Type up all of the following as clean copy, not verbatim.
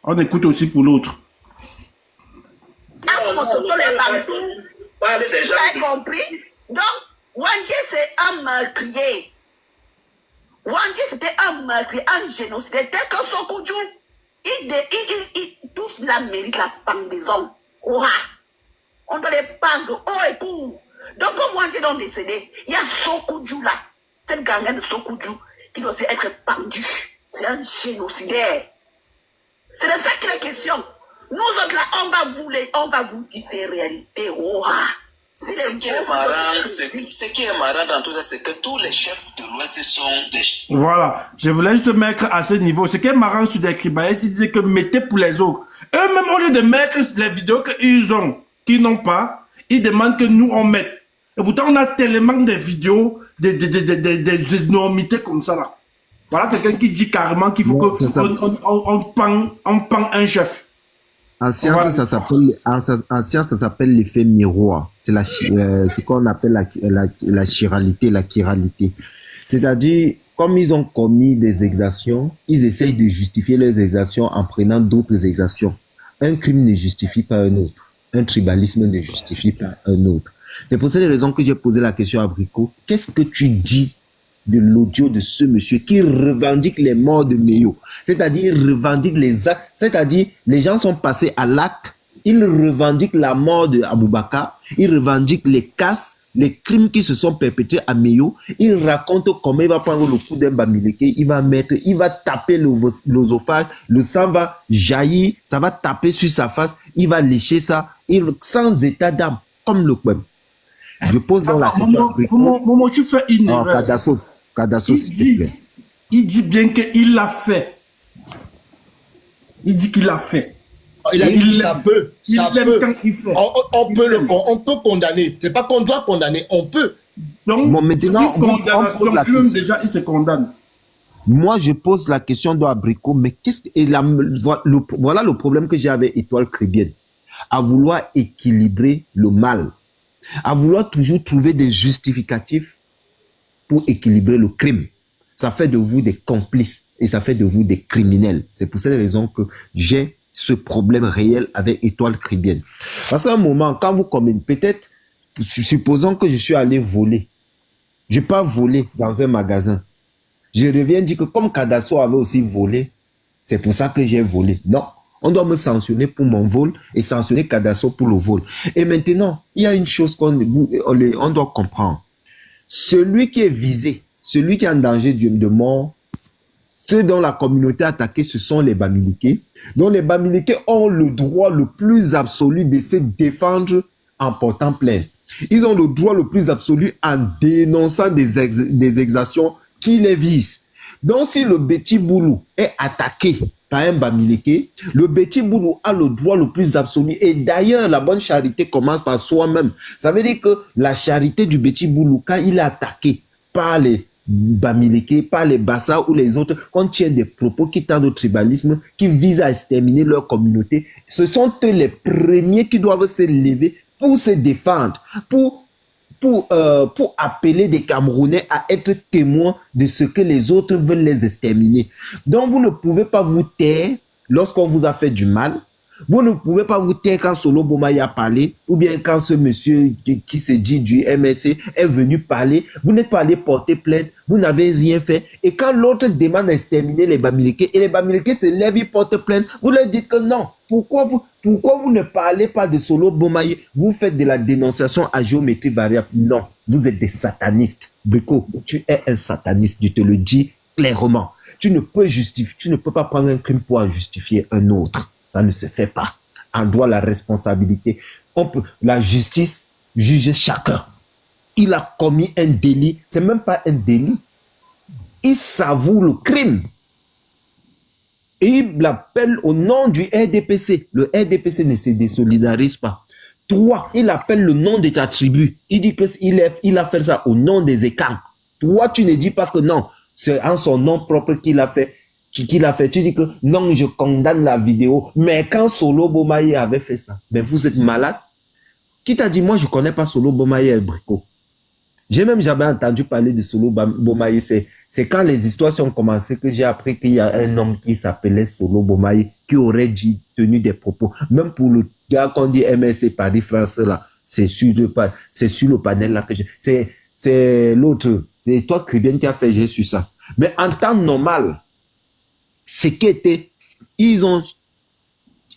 On écoute aussi pour l'autre. Ah, parler des gens. Vous avez compris? Donc, Wandji, c'est un meurtrier. Wandji, c'était un meurtrier, un génocidaire, tel que Sokudju. Tous l'Amérique, la pendaison. Oh, on doit les pendre. Oh, et tout. Donc, comme Wandji est décédé, il y a Sokudju là. Cette gangue de Sokudju qui doit aussi être pendue. C'est un génocidaire. C'est de ça qu'il est question. Nous autres là, on va vous dire ces réalités. Oh, ce qui est marrant dans tout ça, c'est que tous les chefs de l'Ouest sont des... Voilà, je voulais juste mettre à ce niveau. Ce qui est marrant sur des Kribaïs, ils disaient que mettez pour les autres. Eux-mêmes, au lieu de mettre les vidéos qu'ils ont, qu'ils n'ont pas, ils demandent que nous on mette. Et pourtant, on a tellement de vidéos, des énormités comme ça là. Voilà quelqu'un qui dit carrément qu'il faut qu'on pend un chef. En science, ça s'appelle l'effet miroir. C'est ce qu'on appelle la chiralité, la chiralité. C'est-à-dire, comme ils ont commis des exactions, ils essayent de justifier leurs exactions en prenant d'autres exactions. Un crime ne justifie pas un autre. Un tribalisme ne justifie pas un autre. C'est pour cette raison que j'ai posé la question à Brico. Qu'est-ce que tu dis de l'audio de ce monsieur qui revendique les morts de Meyo? C'est-à-dire, il revendique les actes. C'est-à-dire, les gens sont passés à l'acte. Ils revendiquent la mort de Aboubakar. Ils revendiquent les casses, les crimes qui se sont perpétrés à Meyo. Ils racontent comment il va prendre le coup d'un Bamileke. Il va taper l'osophage. Le sang va jaillir. Ça va taper sur sa face. Il va lécher ça. Sans état d'âme, comme le poème. Je pose dans la question. Momo, tu fais une erreur. Kadassos, s'il te plaît. Il dit bien qu'il l'a fait. Il dit qu'il l'a fait. Il a dit ça peut. Ça peut. On peut condamner. C'est pas qu'on doit condamner. On peut. Donc, bon, maintenant, on pose la question. Déjà, il se condamne. Moi, je pose la question de Abrico, mais voilà le problème que j'ai avec Étoile Chrétienne. À vouloir équilibrer le mal. À vouloir toujours trouver des justificatifs pour équilibrer le crime. Ça fait de vous des complices et ça fait de vous des criminels. C'est pour cette raison que j'ai ce problème réel avec Étoile Chrétienne. Parce qu'à un moment, quand vous commettez, peut-être, supposons que je suis allé voler. Je n'ai pas volé dans un magasin. Je reviens dire que comme Kadasso avait aussi volé, c'est pour ça que j'ai volé. Non. On doit me sanctionner pour mon vol et sanctionner Kadasso pour le vol. Et maintenant, il y a une chose qu'on doit comprendre. Celui qui est visé, celui qui est en danger de mort, ceux dont la communauté attaquée, ce sont les Bamileke. Donc les Bamileke ont le droit le plus absolu de se défendre en portant plainte. Ils ont le droit le plus absolu en dénonçant des exactions qui les visent. Donc si le Beti Boulou est attaqué par un Bamileke, le Beti Boulou a le droit le plus absolu. Et d'ailleurs, la bonne charité commence par soi-même. Ça veut dire que la charité du Beti Boulou, quand il est attaqué par les Bamileke, par les Bassa ou les autres, qu'on tient des propos qui tendent au tribalisme, qui visent à exterminer leur communauté, ce sont eux les premiers qui doivent se lever pour se défendre, pour appeler des Camerounais à être témoins de ce que les autres veulent les exterminer. Donc, vous ne pouvez pas vous taire lorsqu'on vous a fait du mal. Vous ne pouvez pas vous taire quand Solo Bomaye a parlé, ou bien quand ce monsieur qui se dit du MSC est venu parler. Vous n'êtes pas allé porter plainte, vous n'avez rien fait. Et quand l'autre demande à exterminer les Bamileke, et les Bamileke se lèvent, ils portent plainte, vous leur dites que non. Pourquoi vous ne parlez pas de Solo Bomaye? Vous faites de la dénonciation à géométrie variable. Non, vous êtes des satanistes. Brico, tu es un sataniste, je te le dis clairement. Tu ne peux pas prendre un crime pour en justifier un autre. Ça ne se fait pas. On doit la responsabilité. La justice juge chacun. Il a commis un délit. C'est même pas un délit. Il savoure le crime. Et il l'appelle au nom du RDPC. Le RDPC ne se désolidarise pas. Toi, il appelle le nom de ta tribu. Il dit qu'il a fait ça au nom des Ekang. Toi, tu ne dis pas que non. C'est en son nom propre qu'il a fait. Tu dis que non, je condamne la vidéo. Mais quand Solo Bomaye avait fait ça, ben vous êtes malade. Qui t'a dit, moi je connais pas Solo Bomaye et Brico. J'ai même jamais entendu parler de Solo Bomaye. C'est quand les histoires ont commencé que j'ai appris qu'il y a un homme qui s'appelait Solo Bomaye qui aurait dit, tenu des propos. Même pour le gars qu'on dit MSC Paris-France, là, c'est sur le panel là que c'est l'autre. C'est toi, Cribien, qui a fait j'ai sur ça. Mais en temps normal, ce qui était, ils ont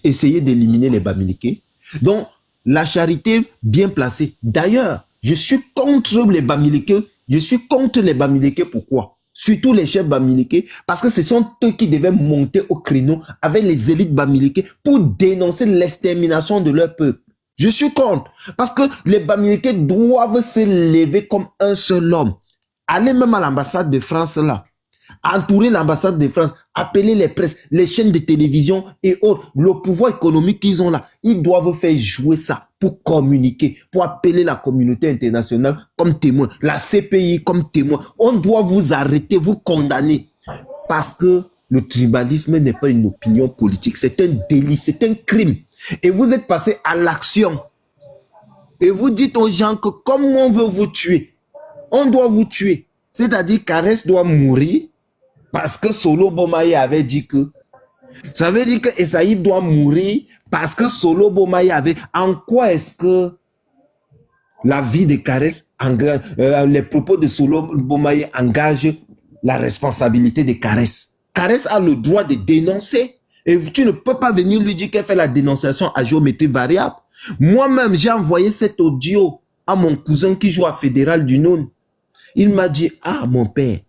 essayé d'éliminer les Bamileke. Donc, la charité bien placée. D'ailleurs, je suis contre les Bamileke. Je suis contre les Bamileke. Pourquoi? Surtout les chefs Bamileke, parce que ce sont eux qui devaient monter au créneau avec les élites Bamileke pour dénoncer l'extermination de leur peuple. Je suis contre, parce que les Bamileke doivent se lever comme un seul homme. Allez même à l'ambassade de France là, entourer l'ambassade de France, appeler les presses, les chaînes de télévision et autres, le pouvoir économique qu'ils ont là, ils doivent faire jouer ça pour communiquer, pour appeler la communauté internationale comme témoin, la CPI comme témoin. On doit vous arrêter, vous condamner, parce que le tribalisme n'est pas une opinion politique, c'est un délit, c'est un crime. Et vous êtes passé à l'action. Et vous dites aux gens que comme on veut vous tuer, on doit vous tuer. C'est-à-dire qu'Arès doit mourir parce que Solo Bomaye avait dit que. Ça veut dire que Esaïe doit mourir parce que Solo Bomaye avait. En quoi est-ce que la vie de Karès, les propos de Solo Bomaye engagent la responsabilité de Karès? Karès a le droit de dénoncer. Et tu ne peux pas venir lui dire qu'elle fait la dénonciation à géométrie variable. Moi-même, j'ai envoyé cet audio à mon cousin qui joue à Fédéral du Nord. Il m'a dit, ah, mon père,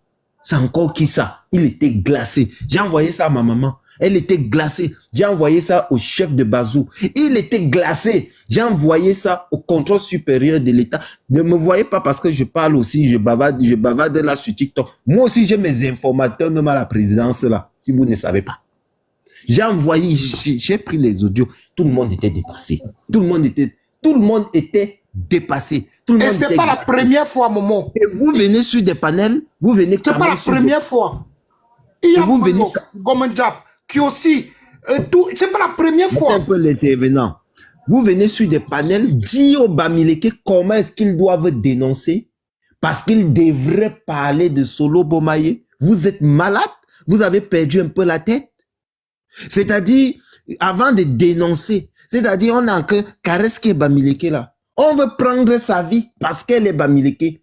c'est encore qui ça? Il était glacé. J'ai envoyé ça à ma maman. Elle était glacée. J'ai envoyé ça au chef de Bazou. Il était glacé. J'ai envoyé ça au contrôle supérieur de l'État. Ne me voyez pas parce que je parle aussi, je bavarde là sur TikTok. Moi aussi, j'ai mes informateurs, même à la présidence là, si vous ne savez pas. J'ai envoyé, j'ai pris les audios. Tout le monde était dépassé. Tout le monde était dépassé. Et c'est pas la première fois, Momo. Et vous venez sur des panels, vous venez. C'est pas la première fois. Il y a vous venez Gomendjab qui aussi. C'est pas la première fois. Un peu l'intervenant. Vous venez sur des panels, dire aux Bamileke comment est-ce qu'ils doivent dénoncer parce qu'ils devraient parler de Solo Bomaye. Vous êtes malade? Vous avez perdu un peu la tête? C'est-à-dire, avant de dénoncer, c'est-à-dire, on a que Karès qui est Bamileke là. On veut prendre sa vie parce qu'elle est Bamileke.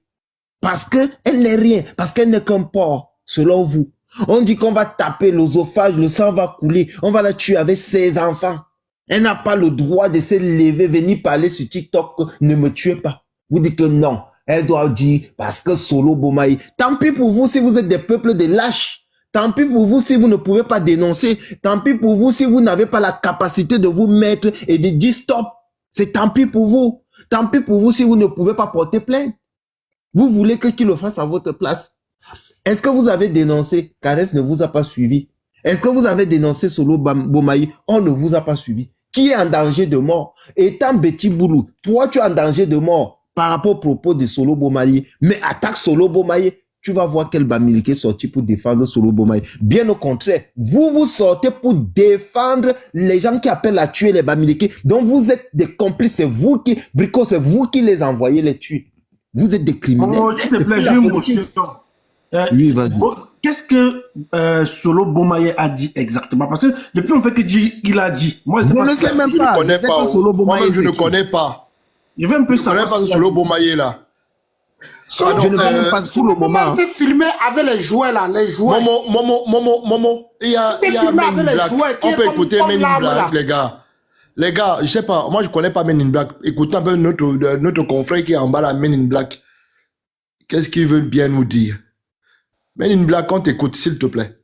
Parce qu'elle n'est rien. Parce qu'elle n'est qu'un porc, selon vous. On dit qu'on va taper l'osophage, le sang va couler. On va la tuer avec ses enfants. Elle n'a pas le droit de se lever, venir parler sur TikTok que ne me tuez pas. Vous dites que non. Elle doit dire parce que Solo Bomaye. Tant pis pour vous si vous êtes des peuples de lâches. Tant pis pour vous si vous ne pouvez pas dénoncer. Tant pis pour vous si vous n'avez pas la capacité de vous mettre et de dire stop. C'est tant pis pour vous. Tant pis pour vous si vous ne pouvez pas porter plainte. Vous voulez que qui le fasse à votre place. Est-ce que vous avez dénoncé? Karès ne vous a pas suivi. Est-ce que vous avez dénoncé Solo Bomaye? On ne vous a pas suivi. Qui est en danger de mort? Étant Betty Boulou, toi tu es en danger de mort par rapport aux propos de Solo Bomaye. Mais attaque Solo Bomaye. Tu vas voir quel Bamileke sorti pour défendre Solo Bomaye. Bien au contraire, vous sortez pour défendre les gens qui appellent à tuer les Bamileke. Donc vous êtes des complices, c'est vous qui, Brico, c'est vous qui les envoyez les tuer. Vous êtes des criminels. Oh, s'il te plaît, j'ai une question. Oui, vas-y. Qu'est-ce que Solo Bomaye a dit exactement? Parce que depuis on fait que il a dit. Moi, je ne sais même pas. Je ne connais pas. Solo Bomaye, je ne connais pas. Je veux un peu savoir. Je ne connais pas Solo Bomaye là. Je ne connais pas tout le moment. Il s'est filmé avec les jouets là, les jouets. Momo. Il y a Men in Black. On peut écouter Men in Black, les gars. Les gars, je sais pas, moi je connais pas Men in Black. Écoutez un peu notre confrère qui est en bas là, Men in Black. Qu'est-ce qu'il veut bien nous dire? Men in Black, on t'écoute, s'il te plaît.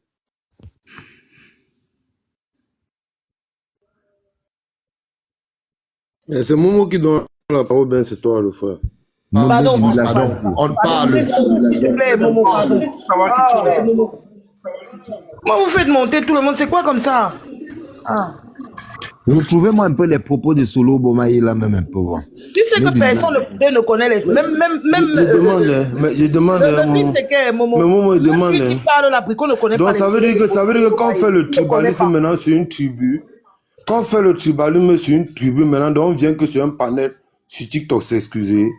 C'est Momo qui donne la parole, ben c'est toi le frère. Pardon, on parle. Comment vous faites monter tout le monde? C'est quoi comme ça? Retrouvez-moi un peu les propos de Solo Bomaye là même un peu. Tu sais que personne ne connaît les... Même je demande Momo il demande. Qui parle là, qu'on ne connaît donc pas. Ça veut dire que quand on fait le tribalisme maintenant sur une tribu, quand on fait le tribalisme sur une tribu maintenant, donc on vient que sur un panel sur TikTok s'excuser.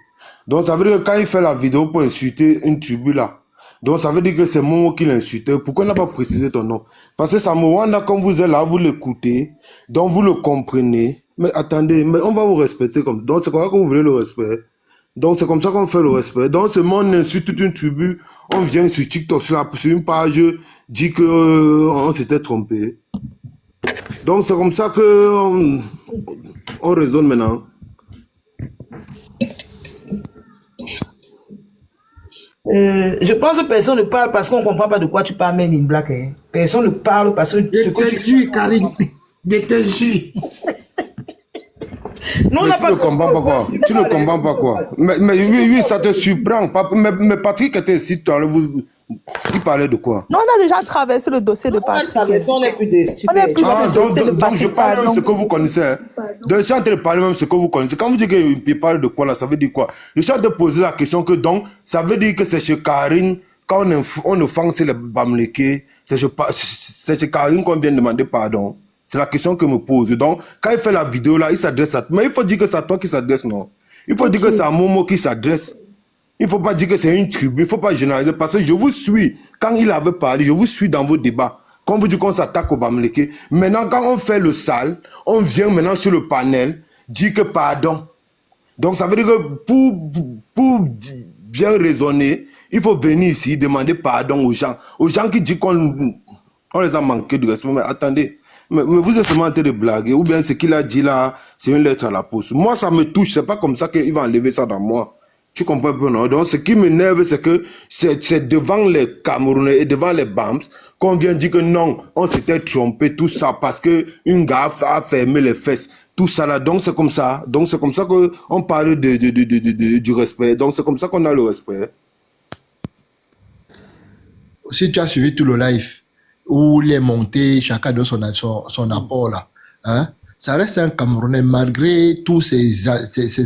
Donc ça veut dire que quand il fait la vidéo pour insulter une tribu là, Donc ça veut dire que c'est Momo qui l'insultait. Pourquoi il n'a pas précisé ton nom? Parce que Samouana, comme vous êtes là, vous l'écoutez, donc vous le comprenez. Mais attendez, mais on va vous respecter comme... Donc c'est comme ça que vous voulez le respect. Donc c'est comme ça qu'on fait le respect. Donc c'est mon insulte toute une tribu. On vient sur TikTok, sur une page, dit que on s'était trompé. Donc c'est comme ça que on raisonne maintenant. Je pense que personne ne parle parce qu'on ne comprend pas de quoi tu parles, Men in Black. Hein. Personne ne parle parce que ce que tu jure, Karine. Je te jure. Nous, on Mais n'a tu pas ne comprends pas quoi? Tu ne comprends pas quoi? Mais oui, ça te surprend. Mais Patrick était ici, il parlait de quoi? Non, on a déjà traversé le dossier de Patrick. On n'est plus des On est plus dans le dossier de Donc Patrick. je parle même ce que vous connaissez. Hein. Donc je suis en train de parler même ce que vous connaissez. Quand vous dites qu'il parle de quoi là, ça veut dire quoi? Je suis en train de poser la question que donc, ça veut dire que c'est chez Karine, quand on offense les Bamleke, c'est chez Karine qu'on vient demander pardon. C'est la question que me pose. Donc, quand il fait la vidéo là, il s'adresse à toi. Mais il faut dire que c'est à toi qui s'adresse, non? Il faut dire que c'est à Momo qui s'adresse. Il ne faut pas dire que c'est une tribu, il ne faut pas généraliser. Parce que je vous suis, quand il avait parlé, je vous suis dans vos débats. Quand vous dites qu'on s'attaque au Bamleke, maintenant quand on fait le sale, on vient maintenant sur le panel, dire que pardon. Donc ça veut dire que pour bien raisonner, il faut venir ici demander pardon aux gens. Aux gens qui disent qu'on les a manqué de respect. Mais attendez, mais vous êtes seulement en train de blaguer. Ou bien ce qu'il a dit là, c'est une lettre à la poste. Moi, ça me touche. C'est pas comme ça qu'il va enlever ça dans moi. Tu comprends un peu, non? Donc, ce qui m'énerve, c'est que c'est devant les Camerounais et devant les Bams qu'on vient dire que non, on s'était trompé, tout ça, parce que une gars a fermé les fesses. Tout ça là. Donc, c'est comme ça. Donc, c'est comme ça qu'on parle du respect. Donc, c'est comme ça qu'on a le respect. Si tu as suivi tout le live, où il est monté, chacun donne son apport là, hein? Ça reste un Camerounais malgré toutes ces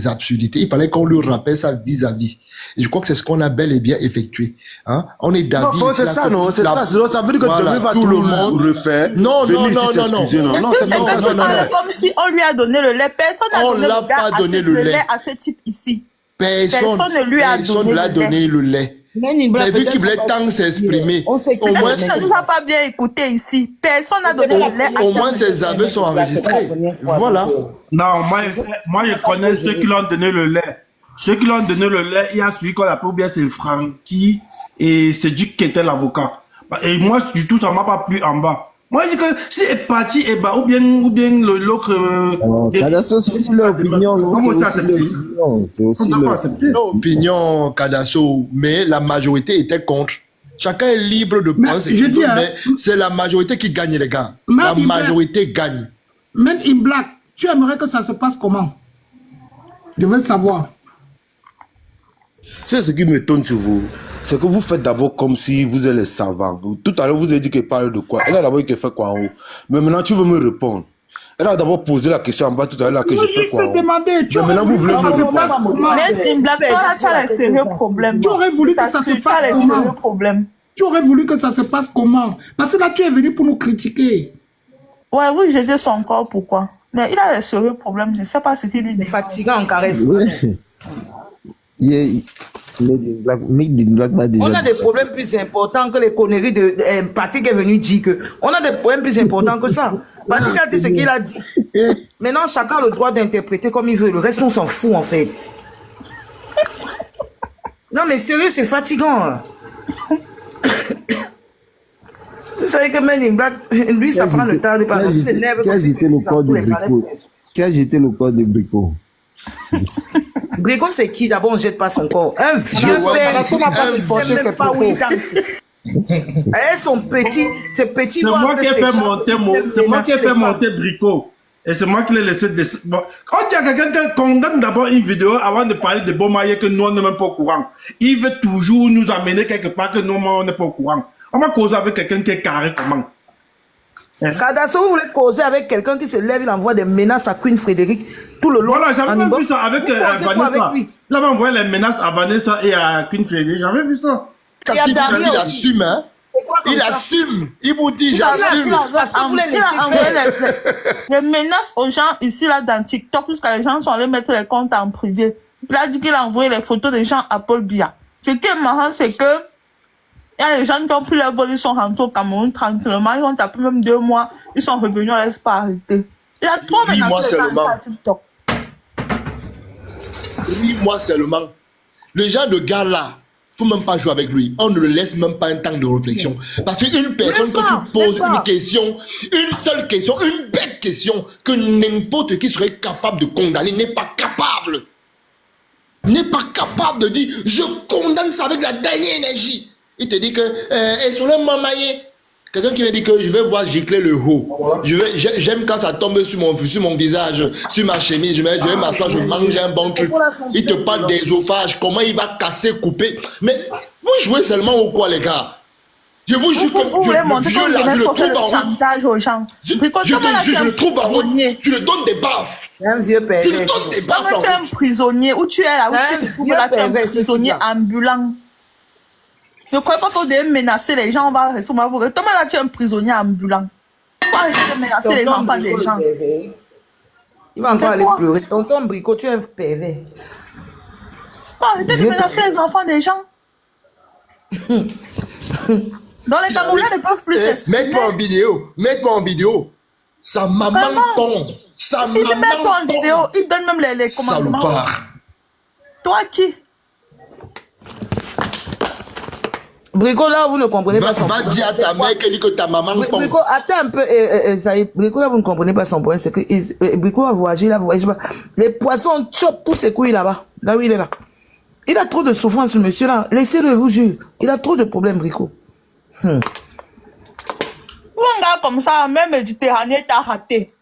absurdités. Il fallait qu'on lui rappelle ça vis-à-vis. Et je crois que c'est ce qu'on a bel et bien effectué. Hein? On est d'avis. Non, c'est ça, non, c'est ça. Ça veut dire que voilà, demain va tout le monde refaire. Non, venir non, ici non, s'excuser. non, Non, Et c'est puis, bon, c'est ça, c'est clair. comme si on lui a donné le lait. Personne n'a On donné l'a le gars pas donné assez le de lait. lait à ce type ici. Personne ne lui a personne donné l'a le donné le lait. Men in Black, Mais vu peut-être qu'il voulait qu'on va tant s'exprimer, On sait que au moins, Peut-être qu'il ne nous a pas bien écouté ici. Personne n'a donné le lait à au ce moins type. ses aveux sont enregistrés. Voilà. Non, moi je connais ceux qui l'ont donné le lait. Ceux qui l'ont donné le lait, il y a celui qu'on appelle bien c'est Francky et c'est Duc qui était l'avocat. Et moi, du tout, ça m'a pas plu en bas. Moi, je dis que si est parti, eh ben, ou bien l'autre. Cadasso, c'est aussi leur opinion. non? Comment ça, C'est c'est aussi leur opinion. C'est aussi On doit pas leur accepter. Opinion Cadasso, mais la majorité était contre. Chacun est libre de Mais penser. je dis, hein, mais c'est la majorité qui gagne, les gars. Mais La il majorité gagne. Men in Black, tu aimerais que ça se passe comment? Je veux savoir. C'est ce qui m'étonne sur vous. C'est que vous faites d'abord comme si vous êtes les savants. Tout à l'heure, vous avez dit qu'elle parle de quoi? Elle a d'abord dit qu'elle fait quoi en haut. Mais maintenant, tu veux me répondre. Elle a d'abord posé la question en bas tout à l'heure que je fais quoi en haut. Demander, tu Mais aurais maintenant, voulu vous que voulez ça me se répondre. passe comment? Men in Black, toi là, tu as les sérieux problèmes. Tu aurais voulu que ça se passe les comment? sérieux problèmes. Tu aurais voulu que ça se passe comment? Parce que là, tu es venu pour nous critiquer. Ouais, oui, j'étais son corps, pourquoi? Mais il a des sérieux problèmes. Je ne sais pas ce qu'il lui dit. fatigant en caresse. Made in Black va déjà. On a des problèmes plus importants que les conneries de Patrick est venu dire que. On a des problèmes plus importants que ça. Patrick a dit ce qu'il a dit. Maintenant, chacun a le droit d'interpréter comme il veut. Le reste, on s'en fout en fait. Non, mais sérieux, c'est fatigant. Vous savez que Men in Black, lui, ça prend le temps de parler. Qui a jeté le corps de Brico? Qui a jeté le corps de Brico? Brico, c'est qui? D'abord, on ne jette pas son corps. Un vieux père. Ça n'a pas supporté ses propos. Et son petit, ce petit. C'est moi qui ai fait monter c'est moi qui ai fait monter Brico. Et c'est moi qui l'ai laissé descendre. Bon, quand il y a quelqu'un qui condamne d'abord une vidéo avant de parler de Beaumaye que nous on n'est même pas au courant. Il veut toujours nous amener quelque part que nous on n'est pas au courant. On va causer avec quelqu'un qui est carré comment? Cadasso, vous voulez causer avec quelqu'un qui se lève, il envoie des menaces à Queen Frédéric tout le long. Voilà, j'avais en même inbox. vu ça avec Vous pensez quoi Vanessa. avec lui? Il avait envoyé les menaces à Vanessa et à Queen Freddy. J'avais vu ça. Parce Il y a qu'il Dario il aussi. assume, hein. C'est quoi comme Il ça? assume. Il vous dit, Il a j'assume. envoyé les menaces aux gens ici, là, dans TikTok, jusqu'à les gens sont allés mettre les comptes en privé. Il a dit qu'il a envoyé les photos des gens à Paul Biya. Ce qui est marrant, c'est que Il y a des gens qui ont pris leur vol, ils sont rentrés au Cameroun tranquillement, ils ont tapé même 2 mois, ils sont revenus, on ne laisse pas arrêter. Il y a trop 8 mois menacé les gens seulement. sur TikTok. 8 mois seulement. Le genre de gars là, il ne faut même pas jouer avec lui. On ne le laisse même pas un temps de réflexion. Parce qu'une personne, quand tu poses une question, une seule question, une bête question, que n'importe qui serait capable de condamner, n'est pas capable. N'est pas capable de dire, je condamne ça avec la dernière énergie. Il te dit que, elles sont là mamaillées. Quelqu'un qui me dit que je vais voir gicler le haut. J'aime quand ça tombe sur mon visage, sur ma chemise. Je vais m'asseoir, je mange un bon truc. Il te parle d'ésophage, comment il va casser, couper. Mais vous jouez seulement au quoi, les gars? Je vous jure que Vous voulez montrer je que vous aimez le trop faire trouve le en route. chantage aux gens. Je Brico, toi, là, tu es un le trouve en route. prisonnier. Tu le donnes des baffes. Un vieux Tu pervers. le donnes des baffes Toi, en tu es un route. prisonnier. Où tu es là, où C'est tu un te trouves vieux là, tu es un pervers, ce prisonnier type-là. ambulant. Ne croyez pas que vous devez menacer les gens, on va rester, on va vous. Toi, là, tu es un prisonnier ambulant. Faut arrêter de menacer les enfants des gens. Il va encore C'est aller quoi? pleurer. Tonton Brico, tu es un pervers. Faut arrêter de menacer les enfants des gens. Dans les Camerounais ne peuvent plus s'exprimer. Mets-toi en vidéo. Mets-toi en vidéo. Sa maman Vraiment? tombe. Sa Si tu mets maman toi en vidéo, tombe. ils donnent même les commandements. Salopard. Toi qui? Brico, là, vous ne comprenez Va pas son point. dire à ta mère qu'elle dit que ta maman tombe. Brico, attends un peu, ça y est, Brico, là, vous ne comprenez pas son point. C'est que Brico a voyagé, là, voyagé. Les poissons chopent tous ses couilles là-bas. Là où il est là. Il a trop de souffrance, ce monsieur-là. Laissez-le, je vous jure. Il a trop de problèmes, Brico. Pour un gars comme ça, même Méditerranée t'a raté.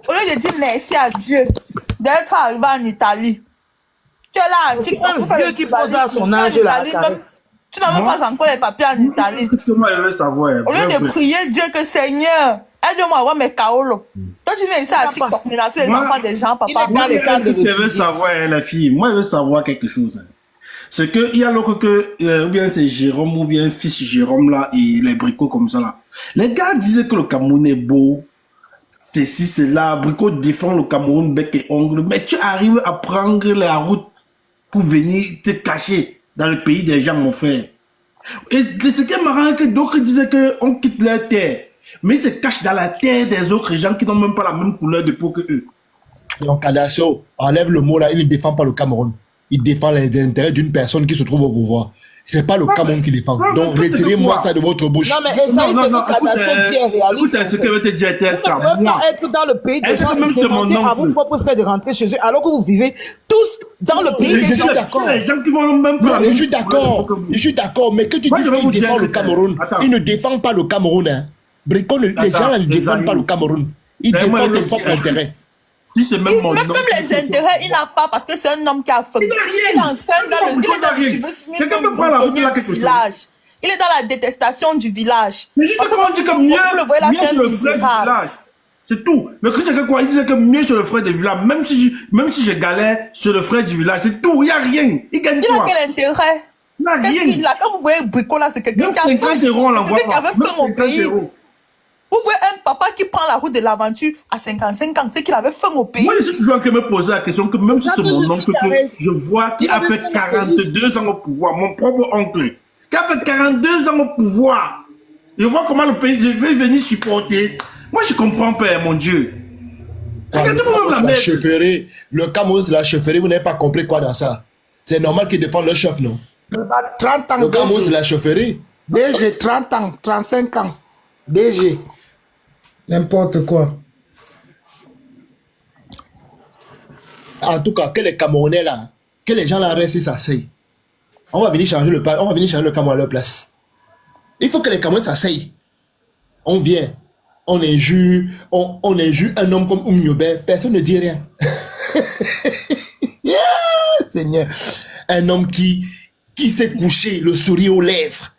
Au lieu de dire merci à Dieu d'être arrivé en Italie. Tu es là, tu Un vieux qui pose à son âge, là, caresse. tu n'as même pas encore les papiers en Italie. Moi, je veux savoir. Au lieu de prier Dieu que Seigneur, aide-moi à avoir mes kaolos. Toi, tu viens ici à TikTok menacer les enfants des gens, papa. Dans les cas de Je veux réfugiés. savoir, la fille. Moi, je veux savoir quelque chose. C'est que il y a l'autre que, ou bien c'est Jérôme, ou bien fils Jérôme là, et les bricots comme ça là. Les gars disaient que le Cameroun est beau. Ceci, c'est là. Brico défend le Cameroun bec et ongle. Mais tu arrives à prendre la route pour venir te cacher dans le pays des gens, mon frère. Et ce qui est marrant, c'est que d'autres disaient qu'on quitte leur terre. Mais ils se cachent dans la terre des autres gens qui n'ont même pas la même couleur de peau que eux. Donc, Kadasso, enlève le mot là, il ne défend pas le Cameroun. Il défend les intérêts d'une personne qui se trouve au pouvoir. C'est pas le Cameroun qui défend. Non, Donc, mais retirez-moi ça de votre bouche. Non, mais ça, c'est que Kadasso dit est réaliste. Écoute, ce que veut te dire, Vous ne pouvez moi. pas être dans le pays des Est-ce gens que et même c'est mon demander à oncle? vos propres frères de rentrer chez eux alors que vous vivez tous dans le pays Je des suis gens. d'accord. C'est les gens qui vont même Non, pas. je suis d'accord. Je suis d'accord. Mais que tu Moi, dises je vais qu'il vous dire défend le que- Cameroun, Attends. il ne défend pas le Cameroun. Hein. Brico, les Attends, gens là ne les défendent amis. pas le Cameroun. Ils Mais moi, défendent je leur te propre dis- intérêt. Si c'est même mon Même nom. les intérêts, il n'a pas parce que c'est un homme qui a faim. Il n'a rien. Il est en train dans le, il est dans le C'est quand même pas la route là quelque chose. village. Il est dans la détestation du village. Mais juste Parce que comment on dit que mieux, vous le voyez là, mieux c'est sur un le frère du misérable. village. C'est tout. Le Christ, c'est que quoi? Il disait que mieux sur le frère du village. Même si je galère sur le frère du village, c'est tout. Il n'y a rien. Il gagne Il a quoi? quel intérêt? Il n'a Qu'est-ce rien. qu'il a? Quand vous voyez Brico là, c'est quelqu'un Même qui a 50 euros, on c'est l'envoie quelqu'un qui pas. avait Même faim au 50 pays. euros. Vous voyez un papa qui prend la route de l'aventure à 55 ans, c'est qu'il avait faim au pays. Moi, je suis toujours en train de me poser la question que même si c'est mon oncle que je vois qui a fait 42 ans au pouvoir, mon propre oncle, qui a fait 42 ans au pouvoir, je vois comment le pays veut venir supporter. Moi, je comprends pas, mon Dieu. Regardez-vous même la La merde. chefferie, le Cameroun, c'est la chefferie, vous n'avez pas compris quoi dans ça. C'est normal qu'ils défendent leur chef, non? 30 ans. Le Cameroun, c'est DG. la chefferie. DG, 30 ans, 35 ans. DG. N'importe quoi. En tout cas, que les Camerounais là, que les gens là restent et s'asseyent. On va venir changer le Cameroun à leur place. Il faut que les Camerounais s'asseyent. On vient, on injure un homme comme Oumniobé, personne ne dit rien. Yeah, Seigneur. Un homme qui s'est couché le sourire aux lèvres.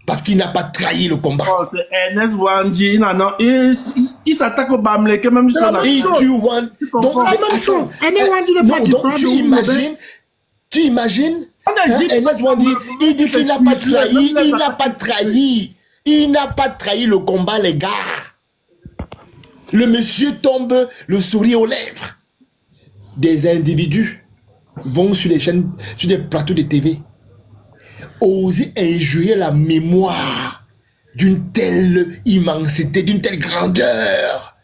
Parce qu'il n'a pas trahi le combat. Oh, c'est Ernest Wandi, non, il s'attaque au Bamleke, même si on a Et tu vois, donc comprends. La même chose. Anyone dit le non, pas du donc front tu de imagines, On a dit- Ernest Wandi, il dit qu'il n'a pas trahi, il n'a pas trahi le combat, les gars. Le monsieur tombe, le sourire aux lèvres. Des individus vont sur les chaînes, sur des plateaux de TV. oser injurer la mémoire d'une telle immensité, d'une telle grandeur?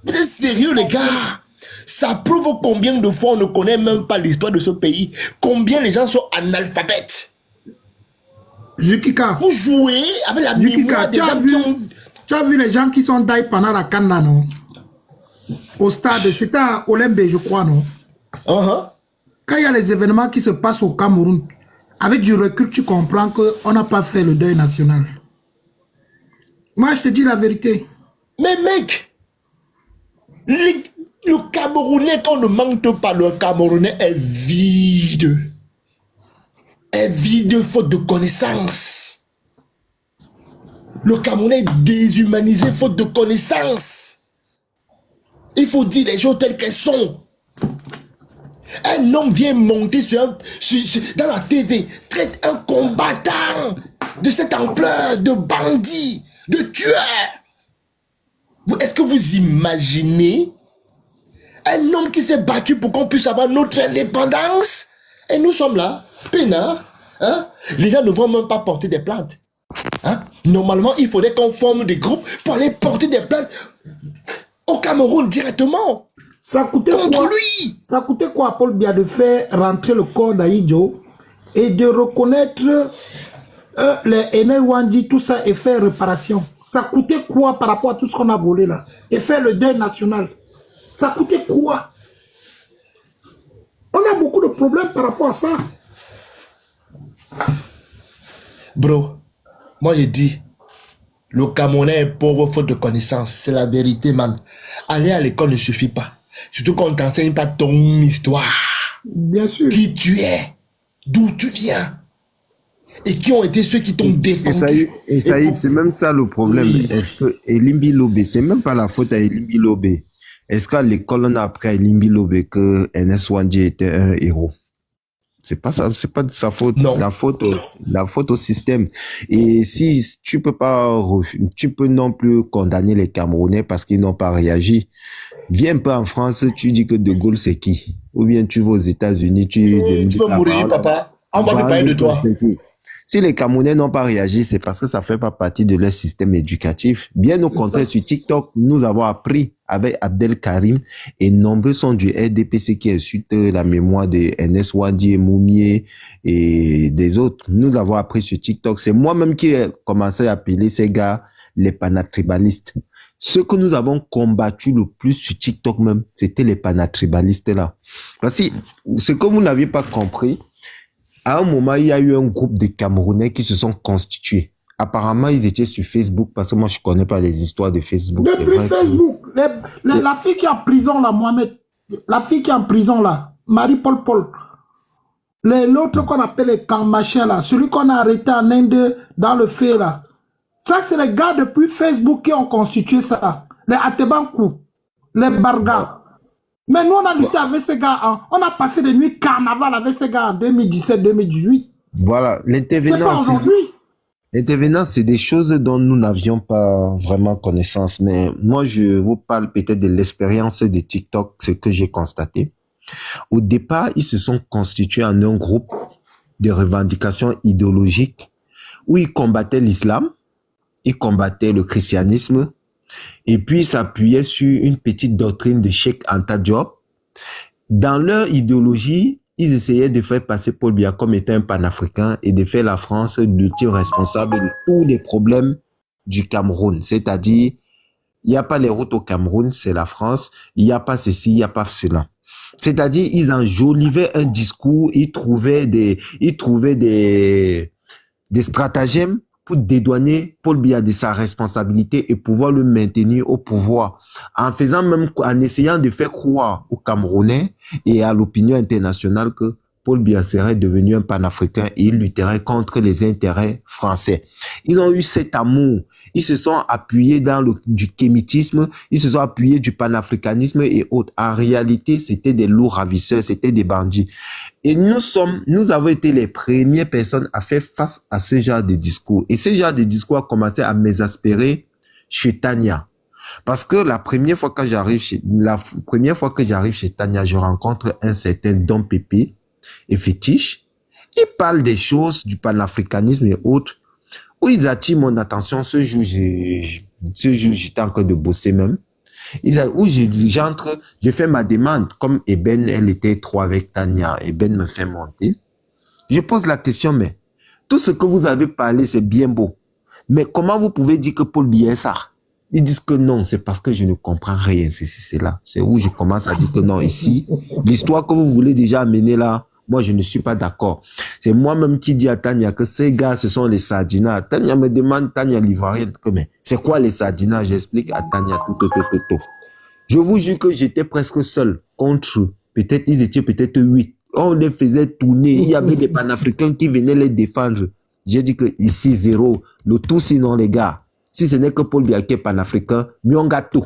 Vous êtes sérieux, les gars? Ça prouve combien de fois on ne connaît même pas l'histoire de ce pays. Combien les gens sont analphabètes. Zukika. Vous jouez avec la mémoire des gens qui ont... Tu as vu les gens qui sont d'ailleurs pendant la CAN là, non? Au stade, c'était à Olembe, je crois, non? Quand il y a les événements qui se passent au Cameroun, avec du recul, tu comprends qu'on n'a pas fait le deuil national. Moi, je te dis la vérité. Mais mec, le Camerounais, quand on ne manque pas, le Camerounais est vide. Est vide faute de connaissances. Le Camerounais est déshumanisé faute de connaissances. Il faut dire les choses telles qu'elles sont. Un homme vient monter dans la TV, traite un combattant de cette ampleur, de bandit, de tueur. Est-ce que vous imaginez un homme qui s'est battu pour qu'on puisse avoir notre indépendance? Et nous sommes là, peinards. Hein? Les gens ne vont même pas porter des plaintes. Hein? Normalement, il faudrait qu'on forme des groupes pour aller porter des plaintes au Cameroun directement. Ça coûtait contre quoi, lui? Ça coûtait quoi à Paul Biya de faire rentrer le corps d'Aïdjo et de reconnaître les Enel Wandi, tout ça, et faire réparation? Ça coûtait quoi par rapport à tout ce qu'on a volé là? Et faire le deuil national? Ça coûtait quoi? On a beaucoup de problèmes par rapport à ça. Bro, moi je dis, le Camerounais est pauvre faute de connaissances. C'est la vérité, man. Aller à l'école ne suffit pas. Surtout qu'on ne t'enseigne pas ton histoire. Bien sûr. Qui tu es, d'où tu viens, et qui ont été ceux qui t'ont défendu. Et Saïd, c'est même ça le problème. Oui. Est-ce que Elimbi Lobé, c'est même pas la faute à Elimbi Lobé. Est-ce qu'à l'école, on a appris à Elimbi Lobé que NS Wandi était un héros? C'est pas ça, c'est pas de sa faute. Non. La faute au système. Et si tu peux non plus condamner les Camerounais parce qu'ils n'ont pas réagi. Viens pas en France, tu dis que De Gaulle c'est qui? Ou bien tu vas aux États-Unis, tu peux mourir, papa. On va me parler de toi. Si les Camerounais n'ont pas réagi, c'est parce que ça fait pas partie de leur système éducatif. Bien au contraire, sur TikTok, nous avons appris avec Abdel Karim et nombreux sont du RDPC qui insultent la mémoire de NS Wandi, Moumié et des autres. Nous l'avons appris sur TikTok. C'est moi-même qui ai commencé à appeler ces gars les panatribalistes. Ce que nous avons combattu le plus sur TikTok même, c'était les panatribalistes là. Parce que ce que vous n'aviez pas compris, à un moment, il y a eu un groupe de Camerounais qui se sont constitués. Apparemment, ils étaient sur Facebook, parce que moi, je connais pas les histoires de Facebook. Depuis Facebook, la fille qui est en prison là, Mohamed, la fille qui est en prison là, Marie-Paul Paul, l'autre qu'on appelle les camps machin là, celui qu'on a arrêté en Inde dans le feu là, ça c'est les gars depuis Facebook qui ont constitué ça, les Atebankou, les Barga. Mais nous, on a lutté avec ces gars, hein. On a passé des nuits carnaval avec ces gars en 2017-2018. Voilà, l'intervenant, c'est des choses dont nous n'avions pas vraiment connaissance. Mais moi, je vous parle peut-être de l'expérience de TikTok, ce que j'ai constaté. Au départ, ils se sont constitués en un groupe de revendications idéologiques où ils combattaient l'islam, ils combattaient le christianisme, et puis s'appuyaient sur une petite doctrine de Cheikh Anta Diop. Dans leur idéologie, ils essayaient de faire passer Paul Biya comme étant un panafricain et de faire la France l'ultime responsable de tous les problèmes du Cameroun. C'est-à-dire, il n'y a pas les routes au Cameroun, c'est la France. Il n'y a pas ceci, il n'y a pas cela. C'est-à-dire, ils enjolivaient un discours, ils trouvaient des stratagèmes pour dédouaner Paul Biya de sa responsabilité et pouvoir le maintenir au pouvoir, en essayant de faire croire aux Camerounais et à l'opinion internationale que Paul Biya serait devenu un panafricain et il lutterait contre les intérêts français. Ils ont eu cet amour. Ils se sont appuyés dans du kémitisme, ils se sont appuyés du panafricanisme et autres. En réalité, c'était des loups ravisseurs, c'était des bandits. Et nous avons été les premières personnes à faire face à ce genre de discours. Et ce genre de discours a commencé à m'exaspérer chez Tania. Parce que la première fois que j'arrive chez Tania, je rencontre un certain Dom Pépé et Fétiche Ils parlent des choses, du panafricanisme et autres, où ils attirent mon attention. Ce jour, j'étais en train de bosser même. Où j'entre, j'ai fait ma demande. Comme Eben, elle était trop avec Tania, Eben me fait monter. Je pose la question, mais tout ce que vous avez parlé, c'est bien beau. Mais comment vous pouvez dire que Paul Biya est ça? Ils disent que non, c'est parce que je ne comprends rien. C'est là. C'est où je commence à dire que non. Ici, l'histoire que vous voulez déjà amener là, moi, je ne suis pas d'accord. C'est moi-même qui dis à Tania que ces gars, ce sont les Sardinas. Tania me demande, Tania l'Ivoirienne, mais c'est quoi les Sardinas? J'explique à Tania tout. Je vous jure que j'étais presque seul contre, peut-être, ils étaient peut-être 8. On les faisait tourner. Il y avait des panafricains qui venaient les défendre. J'ai dit que ici, 0. Le tout, sinon, les gars. Si ce n'est que Paul Biya qui est panafricain, mieux on gâte tout.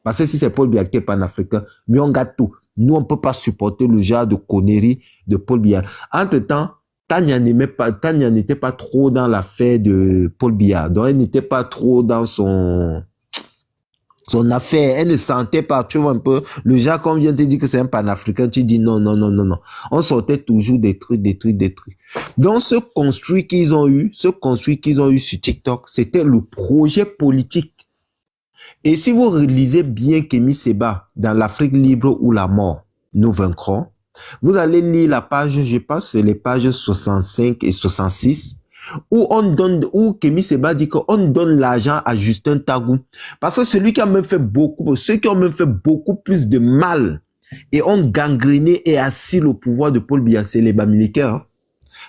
Parce que si c'est Paul Biya qui est panafricain, mieux on gâte tout. Nous, on ne peut pas supporter le genre de conneries de Paul Biya. Entre-temps, Tania n'était pas trop dans l'affaire de Paul Biya. Donc, elle n'était pas trop dans son affaire. Elle ne sentait pas, tu vois un peu. Le genre, quand on vient te dire que c'est un panafricain, tu dis non. On sortait toujours des trucs. Donc, ce construit qu'ils ont eu sur TikTok, c'était le projet politique. Et si vous relisez bien Kémy Séba dans l'Afrique libre ou la mort, nous vaincrons, vous allez lire la page, je pense, c'est les pages 65 et 66, où Kémy Séba dit qu'on donne l'argent à Justin Tagou. Parce que ceux qui ont même fait beaucoup plus de mal et ont gangréné et assis le pouvoir de Paul Biya, c'est les Bamileke, hein.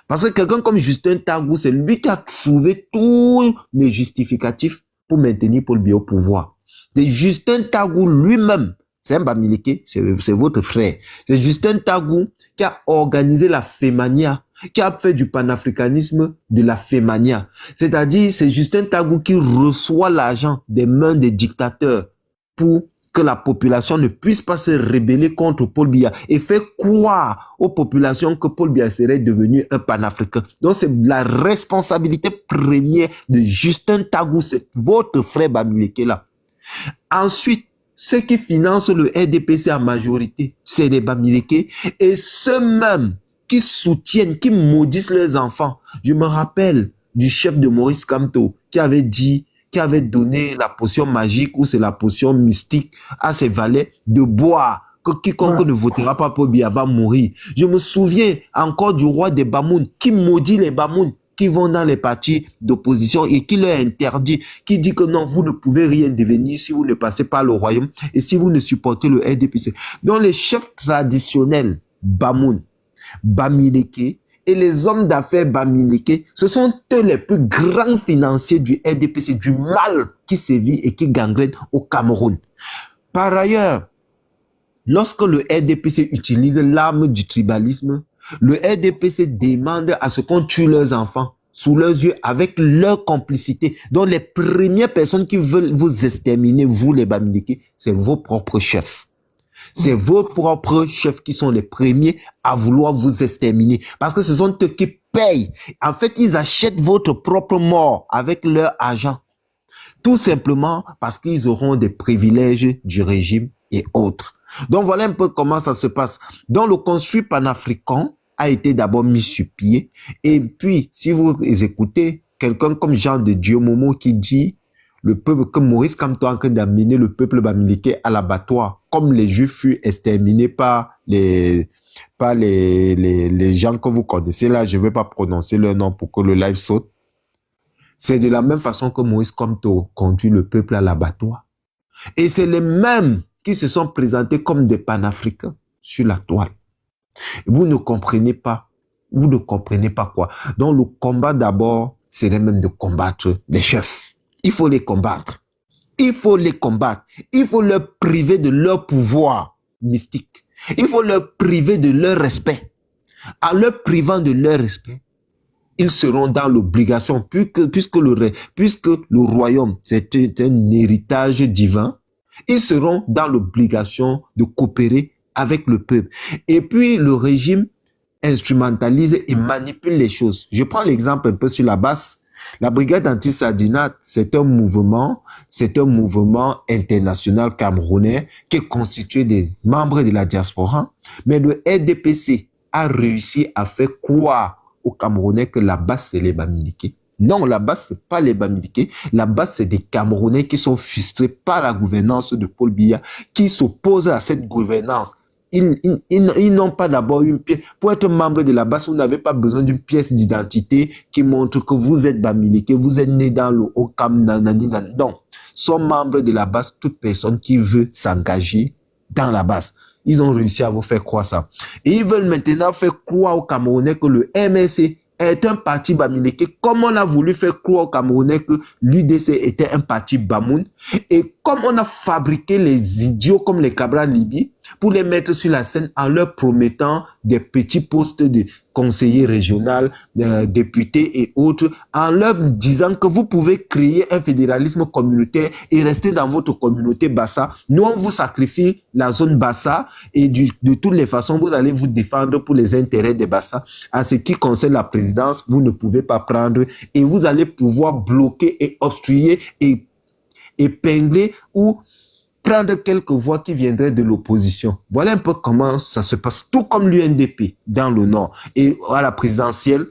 Parce que quelqu'un comme Justin Tagou, c'est lui qui a trouvé tous les justificatifs pour maintenir Paul Biya au pouvoir. C'est Justin Tagou lui-même, c'est un Bamileke, c'est votre frère. C'est Justin Tagou qui a organisé la Femania, qui a fait du panafricanisme de la Femania. C'est-à-dire, c'est Justin Tagou qui reçoit l'argent des mains des dictateurs pour que la population ne puisse pas se rebeller contre Paul Biya et fait croire aux populations que Paul Biya serait devenu un panafricain. Donc c'est la responsabilité première de Justin Tagou, c'est votre frère Bamileke là. Ensuite, ceux qui financent le RDPC en majorité, c'est les Bamileke et ceux-mêmes qui soutiennent, qui maudissent leurs enfants. Je me rappelle du chef de Maurice Kamto qui avait donné la potion magique ou c'est la potion mystique à ses valets de boire, que quiconque ne votera pas pour Biya va mourir. Je me souviens encore du roi des Bamoun qui maudit les Bamoun qui vont dans les partis d'opposition et qui leur interdit, qui dit que non, vous ne pouvez rien devenir si vous ne passez pas le royaume et si vous ne supportez le RDPC. Donc les chefs traditionnels Bamoun, Bamileke et les hommes d'affaires Bamileke, ce sont eux les plus grands financiers du RDPC, du mal qui sévit et qui gangrène au Cameroun. Par ailleurs, lorsque le RDPC utilise l'arme du tribalisme, le RDPC demande à ce qu'on tue leurs enfants sous leurs yeux avec leur complicité. Donc les premières personnes qui veulent vous exterminer, vous les Bamileke, c'est vos propres chefs. C'est vos propres chefs qui sont les premiers à vouloir vous exterminer. Parce que ce sont eux qui payent. En fait, ils achètent votre propre mort avec leur argent. Tout simplement parce qu'ils auront des privilèges du régime et autres. Donc voilà un peu comment ça se passe. Donc le construit panafricain a été d'abord mis sur pied. Et puis, si vous écoutez quelqu'un comme Jean de Dieu Momo qui dit le peuple, que Maurice Kamto est en train d'amener le peuple Bamileke à l'abattoir, comme les Juifs furent exterminés par les gens que vous connaissez là, je ne vais pas prononcer leur nom pour que le live saute. C'est de la même façon que Maurice Kamto conduit le peuple à l'abattoir. Et c'est les mêmes qui se sont présentés comme des panafricains sur la toile. Vous ne comprenez pas. Vous ne comprenez pas quoi. Donc le combat d'abord, c'est même de combattre les chefs. Il faut les combattre. Il faut les combattre. Il faut leur priver de leur pouvoir mystique. Il faut leur priver de leur respect. En leur privant de leur respect, ils seront dans l'obligation, puisque le royaume, c'est un héritage divin, ils seront dans l'obligation de coopérer avec le peuple. Et puis, le régime instrumentalise et manipule les choses. Je prends l'exemple un peu sur la base. La brigade anti-Sardinat, c'est un mouvement international camerounais qui est constitué des membres de la diaspora. Mais le RDPC a réussi à faire croire aux Camerounais que la base, c'est les Bamileke. Non, la base, c'est pas les Bamileke. La base, c'est des Camerounais qui sont frustrés par la gouvernance de Paul Biya, qui s'opposent à cette gouvernance. Ils n'ont pas d'abord une pièce. Pour être membre de la base, vous n'avez pas besoin d'une pièce d'identité qui montre que vous êtes Bamileke, que vous êtes né dans le Haut-Cam. Non. Sont membres de la base toute personne qui veut s'engager dans la base. Ils ont réussi à vous faire croire ça. Et ils veulent maintenant faire croire aux Camerounais que le MSC est un parti Bamileke, comme on a voulu faire croire aux Camerounais que l'UDC était un parti Bamoun, et comme on a fabriqué les idiots comme les Cabral Libi pour les mettre sur la scène en leur promettant des petits postes de conseiller régional, députés et autres, en leur disant que vous pouvez créer un fédéralisme communautaire et rester dans votre communauté Bassa. Nous, on vous sacrifie la zone Bassa et de toutes les façons, vous allez vous défendre pour les intérêts des Bassa. En ce qui concerne la présidence, vous ne pouvez pas prendre et vous allez pouvoir bloquer et obstruer et épingler ou prendre quelques voix qui viendraient de l'opposition. Voilà un peu comment ça se passe, tout comme l'UNDP dans le Nord. Et à la présidentielle,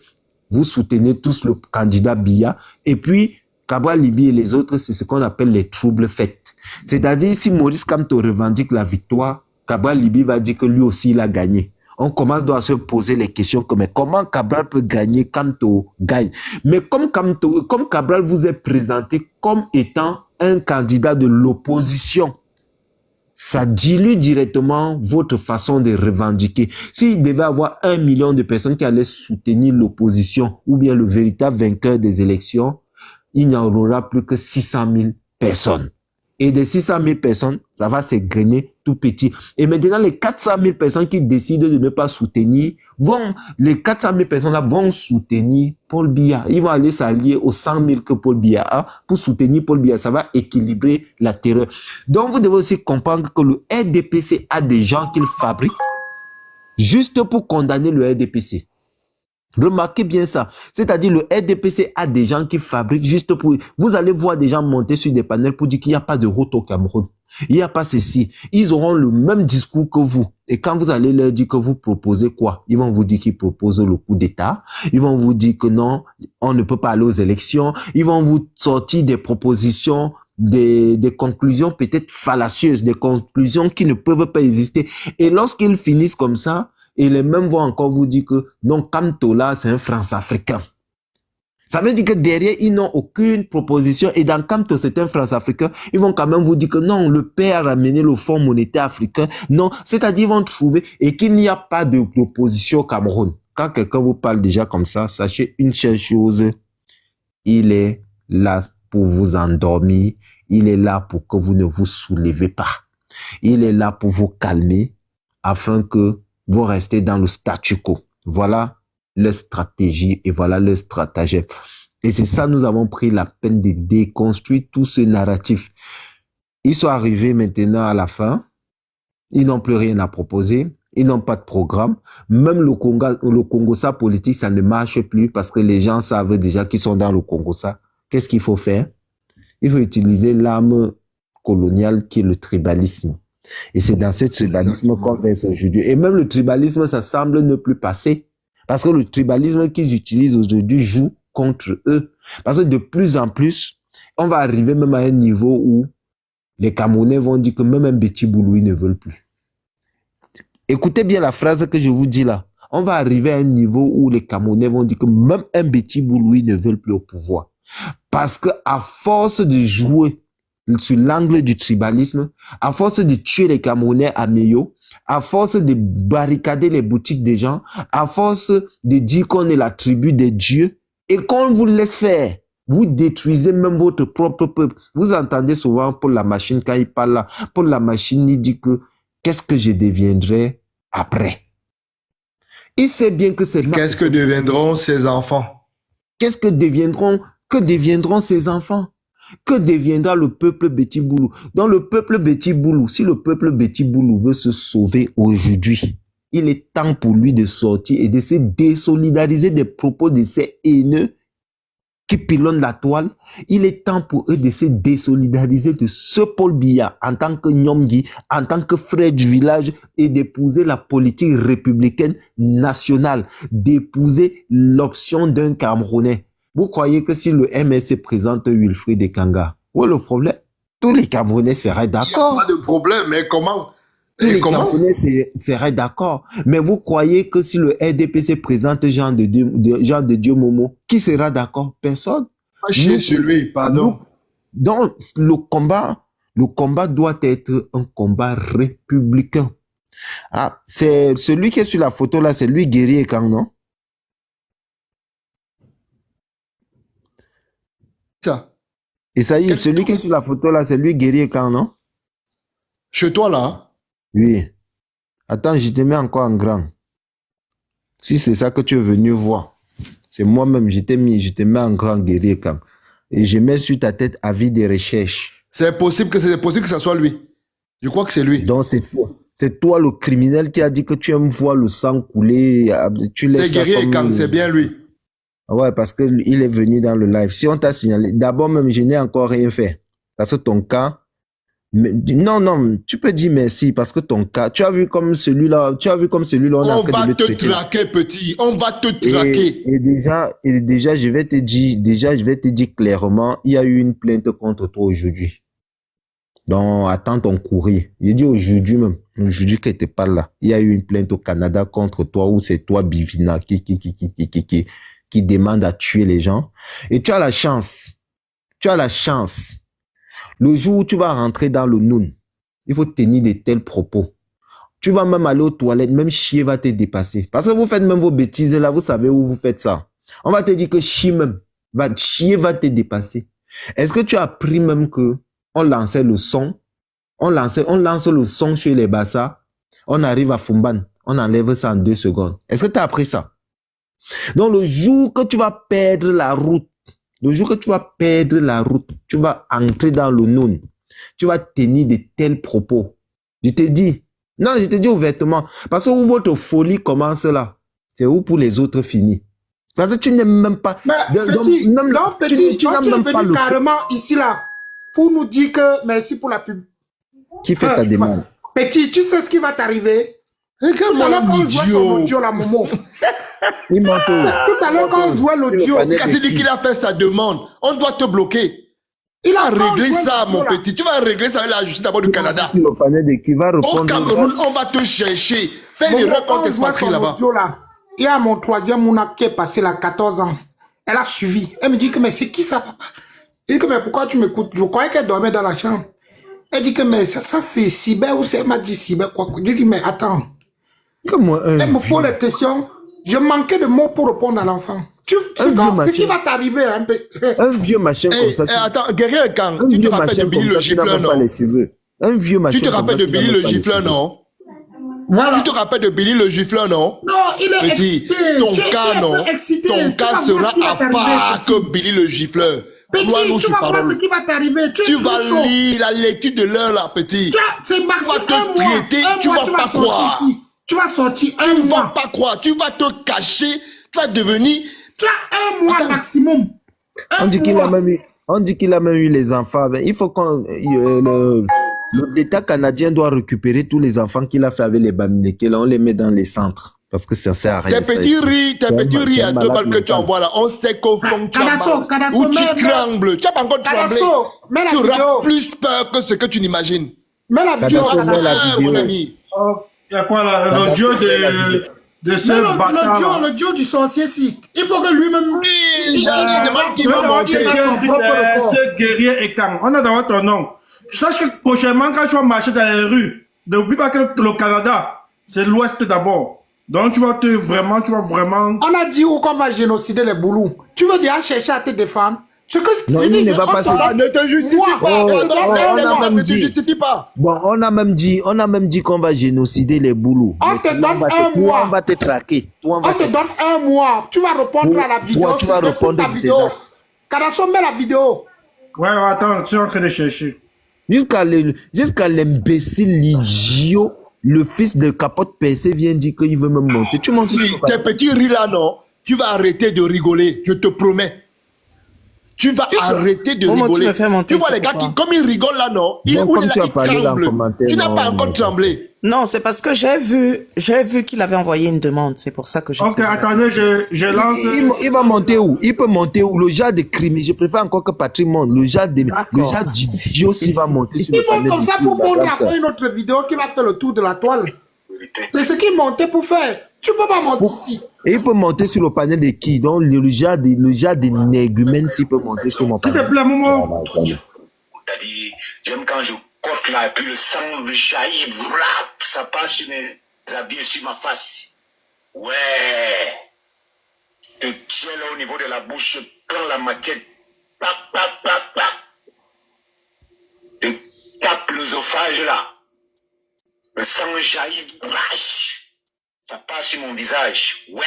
vous soutenez tous le candidat Biya. Et puis, Cabral Libi et les autres, c'est ce qu'on appelle les troubles faits. C'est-à-dire, si Maurice Kamto revendique la victoire, Cabral Libi va dire que lui aussi, il a gagné. On commence donc à se poser les questions comme mais comment Cabral peut gagner Kamto gagne. Mais comme Cabral vous est présenté comme étant un candidat de l'opposition, ça dilue directement votre façon de revendiquer. S'il devait avoir 1 million de personnes qui allaient soutenir l'opposition ou bien le véritable vainqueur des élections, il n'y en aura plus que 600 000 personnes. Et des 600 000 personnes, ça va s'égrener tout petit. Et maintenant, les 400 000 personnes qui décident de ne pas soutenir, les 400 000 personnes-là vont soutenir Paul Biya. Ils vont aller s'allier aux 100 000 que Paul Biya a pour soutenir Paul Biya. Ça va équilibrer la terreur. Donc, vous devez aussi comprendre que le RDPC a des gens qu'il fabrique juste pour condamner le RDPC. Remarquez bien ça. C'est-à-dire le RDPC a des gens qui fabriquent juste pour... Vous allez voir des gens monter sur des panels pour dire qu'il n'y a pas de route au Cameroun. Il n'y a pas ceci. Ils auront le même discours que vous. Et quand vous allez leur dire que vous proposez quoi? Ils vont vous dire qu'ils proposent le coup d'État. Ils vont vous dire que non, on ne peut pas aller aux élections. Ils vont vous sortir des propositions, des conclusions peut-être fallacieuses, des conclusions qui ne peuvent pas exister. Et lorsqu'ils finissent comme ça, et les mêmes vont encore vous dire que non, Kamto là, c'est un France-Africain. Ça veut dire que derrière, ils n'ont aucune proposition. Et dans Kamto, c'est un France-Africain. Ils vont quand même vous dire que non, le père a ramené le Fonds monétaire africain. Non, c'est-à-dire ils vont trouver et qu'il n'y a pas d'opposition au Cameroun. Quand quelqu'un vous parle déjà comme ça, sachez une seule chose. Il est là pour vous endormir. Il est là pour que vous ne vous soulevez pas. Il est là pour vous calmer afin que vous restez dans le statu quo. Voilà leur stratégie et voilà leur stratagème. Et c'est ça, nous avons pris la peine de déconstruire tout ce narratif. Ils sont arrivés maintenant à la fin. Ils n'ont plus rien à proposer. Ils n'ont pas de programme. Même le Congossa politique, ça ne marche plus parce que les gens savent déjà qu'ils sont dans le Congossa. Qu'est-ce qu'il faut faire? Il faut utiliser l'arme coloniale qui est le tribalisme. Et c'est dans ce tribalisme qu'on verse aujourd'hui. Et même le tribalisme, ça semble ne plus passer. Parce que le tribalisme qu'ils utilisent aujourd'hui joue contre eux. Parce que de plus en plus, on va arriver même à un niveau où les Camerounais vont dire que même un Betty Boulou, ils ne veulent plus. Écoutez bien la phrase que je vous dis là. On va arriver à un niveau où les Camerounais vont dire que même un Betty Boulou, ils ne veulent plus au pouvoir. Parce que à force de jouer sur l'angle du tribalisme, à force de tuer les Camerounais à Meyo, à force de barricader les boutiques des gens, à force de dire qu'on est la tribu des dieux, et qu'on vous laisse faire, vous détruisez même votre propre peuple. Vous entendez souvent Paul la Machine quand il parle là, Paul la Machine il dit que qu'est-ce que je deviendrai après? Il sait bien que c'est... Qu'est-ce que deviendront ses enfants? Que deviendront ses enfants? Que deviendra le peuple Betty Boulou? Dans le peuple Betty Boulou, si le peuple Betty Boulou veut se sauver aujourd'hui, il est temps pour lui de sortir et de se désolidariser des propos de ces haineux qui pilonnent la toile, il est temps pour eux de se désolidariser de ce Paul Biya en tant que Nyomgi, en tant que frère du village et d'épouser la politique républicaine nationale, d'épouser l'option d'un Camerounais. Vous croyez que si le MSC présente Wilfried Ekanga, où est le problème? Tous les Camerounais seraient Il n'y a d'accord. pas de problème, mais comment? Tous Et les comment? Camerounais seraient d'accord. Mais vous croyez que si le RDPC présente Jean de Dieu Momo, qui sera d'accord? Personne. Pas chier sur lui, pardon. Donc, le combat doit être un combat républicain. Ah, c'est celui qui est sur la photo là, c'est lui Guerrier Ekang, non? Ça. Et ça y est, celui qui est sur la photo là, c'est lui Guerrier Ekang, non? Chez toi, là? Oui. Attends, je te mets encore en grand. Si c'est ça que tu es venu voir, c'est moi-même, je te mets en grand Guerrier Ekang. Et je mets sur ta tête avis des recherches. C'est possible que ça soit lui. Je crois que c'est lui. Donc c'est toi. C'est toi le criminel qui a dit que tu aimes voir le sang couler. Tu laisses C'est Guerrier Ekang, c'est bien lui. Ouais, parce qu'il est venu dans le live. Si on t'a signalé, d'abord même, je n'ai encore rien fait. Parce que ton cas, non, tu peux dire merci parce que ton cas, tu as vu comme celui-là, on va te traquer, petit. On va te traquer. Et déjà, je vais te dire clairement, il y a eu une plainte contre toi aujourd'hui. Donc, attends ton courrier. J'ai dit aujourd'hui même, aujourd'hui que t'es pas là. Il y a eu une plainte au Canada contre toi où c'est toi, Bivina, qui demande à tuer les gens. Et tu as la chance. Le jour où tu vas rentrer dans le Noun, il faut tenir de tels propos. Tu vas même aller aux toilettes, même chier va te dépasser. Parce que vous faites même vos bêtises là, vous savez où vous faites ça. On va te dire que chier va te dépasser. Est-ce que tu as appris même que on lançait le son, on lance le son chez les Bassa, on arrive à Fumban, on enlève ça en 2 secondes. Est-ce que tu as appris ça? Donc le jour que tu vas perdre la route, tu vas entrer dans le Noun. Tu vas tenir de tels propos. Je te dis ouvertement. Parce que où votre folie commence là, c'est où pour les autres finit. Parce que tu n'aimes même pas. Mais petit, tu es venu carrément ici là pour nous dire que merci pour la pub. Qui fait ta demande? Petit, tu sais ce qui va t'arriver? Regarde moi, l'audio là, Momo. Il ment. Tout à l'heure, quand on jouait l'audio, quand tu dis qu'il a fait sa demande, on doit te bloquer. Il a réglé ça, mon petit. Tu vas régler ça avec la justice d'abord du Canada. Au Cameroun, on va te chercher. Fais les rencontres expatriées là-bas. Il y a mon troisième Mouna qui est passé là, 14 ans. Elle a suivi. Elle me dit que, mais c'est qui ça, papa? Je dis que, mais pourquoi tu m'écoutes? Je croyais qu'elle dormait dans la chambre. Elle dit que, mais ça c'est cyber ou c'est, elle m'a dit cyber quoi. Je dis, mais attends. Elle me pose les questions. Je manquais de mots pour répondre à l'enfant. Ce qui va t'arriver un peu. Un vieux machin comme ça. Attends, Guerrier Ekang, tu te rappelles de Billy le gifleur, non? Un vieux machin. Tu te rappelles de Billy le gifleur, non? Voilà. Tu te rappelles de Billy le gifleur, non? Non, il est excité. Ton cas, non? Ton cas sera à part que Billy le gifleur. Petit, tu vas voir ce qui va t'arriver. Tu vas lire la lecture de l'heure, là, petit. C'est maximum un mois. Tu vas sortir ici. Tu vas sortir un mois. Tu vas pas croire. Tu vas te cacher. Tu vas devenir... Tu as un mois maximum. On dit qu'il a même eu les enfants. Il faut qu'on... L'État canadien doit récupérer tous les enfants qu'il a fait avec les Bamileke. Là, on les met dans les centres. Parce que ça sert à rien. Tes petits riz à 2 balles que tu envoies là, on sait qu'au fond, tu trembles. Tu n'as pas encore tremblé. Tu auras plus peur que ce que tu n'imagines. Mets la vidéo, mon ami. Il y a quoi là? L'audio de ce bâtard. L'audio du sorcier, si. Il faut que lui-même... Il demande qu'il va monter. Ce Guerrier Ekang. On a d'abord ton nom. Sache que prochainement, quand tu vas marcher dans les rues, depuis que le Canada, c'est l'Ouest d'abord. Donc tu vas vraiment... On a dit où qu'on va génocider les boulous. Tu veux déjà chercher à te défendre? Ce que non, il ne va pas se... Ne te justifie pas. Bon, on a même dit qu'on va génocider les boulous. On te donne un mois. On va te traquer. On te donne un mois. Tu vas répondre à la vidéo. Tu vas répondre à la vidéo. Kadasson, mets la vidéo. Ouais, attends, tu es en train de chercher. Jusqu'à l'imbécile, l'idiot, le fils de Capote PC vient dire qu'il veut me monter. Tu montes tes petits rires là, non? Tu vas arrêter de rigoler, je te promets. Tu vas arrêter de Momo, tu rigoler. me fais monter, Tu vois c'est les gars pourquoi? qui, comme ils rigolent là, non? Donc, comme tu as Ils parlé dans le tremblent. commentaire, Tu n'as pas non, encore non, tremblé. Non, c'est parce que j'ai vu qu'il avait envoyé une demande. C'est pour ça que j'ai Ok, posé la attendez, question. je lance. Il va monter où? Il peut monter où? Le genre de crime. Je préfère encore que Patrick monte. Le genre d'idiot s'il va monter sur Il le monte panel comme de ça crime, pour montrer regarde ça. après une autre vidéo qui va faire le tour de la toile. C'est ce qu'il montait pour faire. Tu peux pas monter ici. Et il peut monter sur le panel de qui? Donc, le genre de négumène s'il peut monter sur mon S'il te panel. plaît, Momo. T'as dit, j'aime quand je cote là, et puis le sang jaillit, vrap, ça passe sur mes habits, sur ma face. Ouais. Je tiens là au niveau de la bouche, je prends la machette, pac, pac, pac, pac. Je tape l'œsophage là. Le sang jaillit, brache. Ça passe sur mon visage, ouais.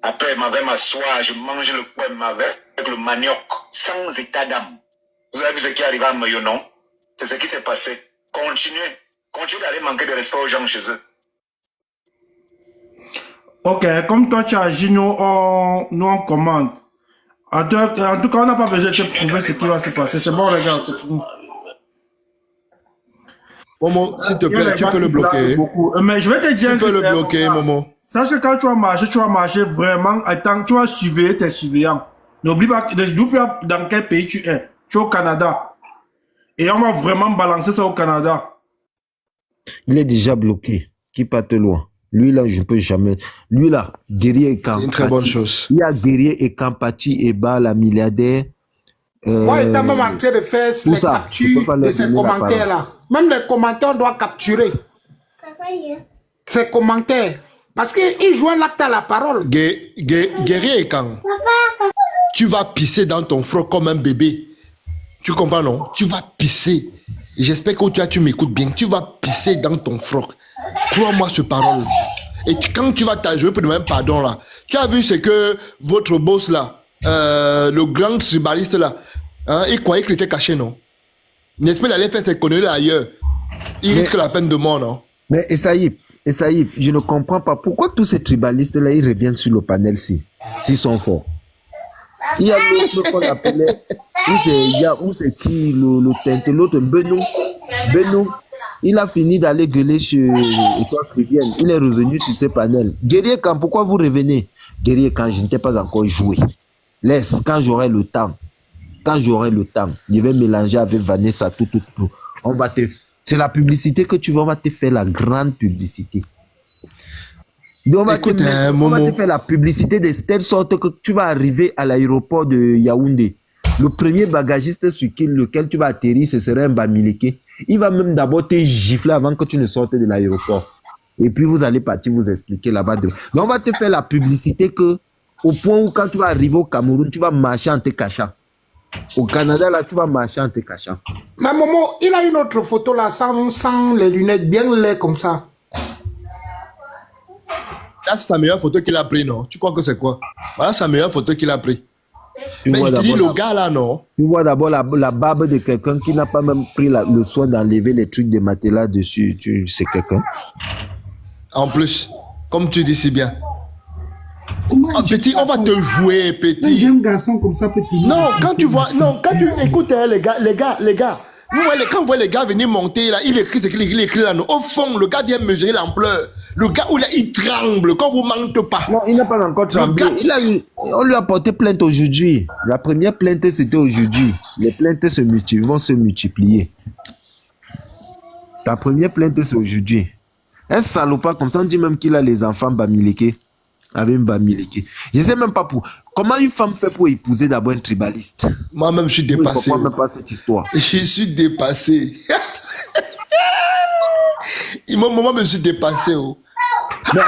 Après, je m'avais m'asseoir, je mange le poème avec le manioc, sans état d'âme. Vous avez vu ce qui est arrivé à Mayo, non? C'est ce qui s'est passé. Continuez d'aller manquer de respect aux gens chez eux. Ok, comme toi tu agis, nous on commande. En tout cas, on n'a pas besoin de te prouver ce qui va se passer. C'est bon, les gars, c'est fini. Momo, s'il te Il y a plaît, des tu gars peux le qui blaguent bloquer. beaucoup. Mais je vais te dire Tu peux le clairement, bloquer, Momo. sache que quand tu vas marcher vraiment, attends, tu vas surveiller tes surveillants. N'oublie pas dans quel pays tu es. Tu es au Canada. Et on va vraiment balancer ça au Canada. Il est déjà bloqué. Qui parte loin. Lui là, je ne peux jamais. Lui là, Guerrier et Kampati. C'est une très bonne chose. Il y a Guerrier et Kampati et Ba, la milliardaire. Moi, il est même en train de faire les ça, captures je peux pas leur de ces donner la commentaires-là. Même les commentaires, on doit capturer ces commentaires. Parce qu'il joue un acte à la parole. Guerrier et quand tu vas pisser dans ton froc comme un bébé. Tu comprends, non? Tu vas pisser. Et j'espère que tu m'écoutes bien. Tu vas pisser dans ton froc. Crois-moi ce parole. Et quand tu vas t'ajouter pour demander pardon là, tu as vu ce que votre boss là, le grand tribaliste là, hein, il croyait qu'il était caché, non? N'est-ce pas, il allait faire ses conneries là ailleurs. Il risque la peine de mort, non? Mais Essaïb, je ne comprends pas. Pourquoi tous ces tribalistes là, ils reviennent sur le panel s'ils sont forts? Il y a l'autre qu'on appelait, où c'est qui, le teinté, l'autre Benoît. Il a fini d'aller gueuler sur Étoile Trivienne. Il est revenu sur ce panel. Guerrier quand, pourquoi vous revenez? Guerrier quand, je n'étais pas encore joué. Laisse, quand j'aurai le temps. Je vais mélanger avec Vanessa, tout. C'est la publicité que tu veux, on va te faire la grande publicité. Donc, on va te faire la publicité de telle sorte que tu vas arriver à l'aéroport de Yaoundé. Le premier bagagiste sur lequel tu vas atterrir, ce serait un Bamileke. Il va même d'abord te gifler avant que tu ne sortes de l'aéroport. Et puis vous allez partir vous expliquer là-bas. Donc on va te faire la publicité que, au point où quand tu vas arriver au Cameroun, tu vas marcher en te cachant. Au Canada, là, tu vas marcher en te cachant. Mais Momo, il a une autre photo là, sans les lunettes, bien laides comme ça. Ça, c'est sa meilleure photo qu'il a pris, non? Tu crois que c'est quoi? Voilà sa meilleure photo qu'il a pris. Tu Mais vois je te dis, d'abord le gars là, non? Tu vois d'abord la barbe de quelqu'un qui n'a pas même pris le soin d'enlever les trucs de matelas dessus. C'est quelqu'un. En plus, comme tu dis si bien. Comment Ah, petit, on va te jouer, Un petit. jeune garçon comme ça peut te... Non, quand tu vois, non, quand tu écoutes, hein, les gars. Quand vous voyez les gars venir monter là, il écrit ce qu'il écrit là. Non. Au fond, le gars vient mesurer l'ampleur. Le gars, là, il tremble quand vous mentez pas. Non, il n'a pas encore tremblé. On lui a porté plainte aujourd'hui. La première plainte, c'était aujourd'hui. Les plaintes vont se multiplier. Ta première plainte, c'est aujourd'hui. Un salopard comme ça, on dit même qu'il a les enfants Bamileke. Avec un Bamileke. Je ne sais même pas comment une femme fait pour épouser d'abord un tribaliste. Moi-même, je suis Je ne dépassé. comprends même pas cette histoire. Je suis dépassé. Moi, je suis dépassé. Oh. Mais